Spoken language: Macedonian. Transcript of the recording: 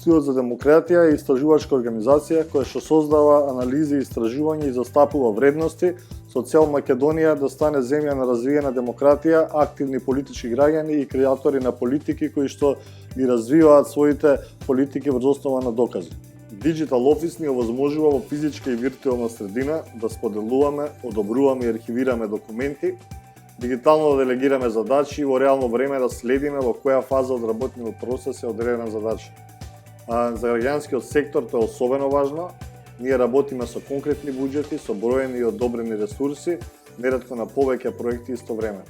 Институт за демократија е истражувачка организација која што создава анализи, истражувања и застапува вредности со цел Македонија да стане земја на развиена демократија, активни политички граѓани и креатори на политики кои што ги развиваат своите политики врз основа на докази. Digital Office ни овозможува во физичка и виртуелна средина да споделуваме, одобруваме и архивираме документи, дигитално да делегираме задачи и во реално време да следиме во која фаза од работниот процес е одредена задача. За граѓанскиот сектор тоа е особено важно. Ние работиме со конкретни буџети, со броени и одобрени ресурси, неретко на повеќе проекти истовремено.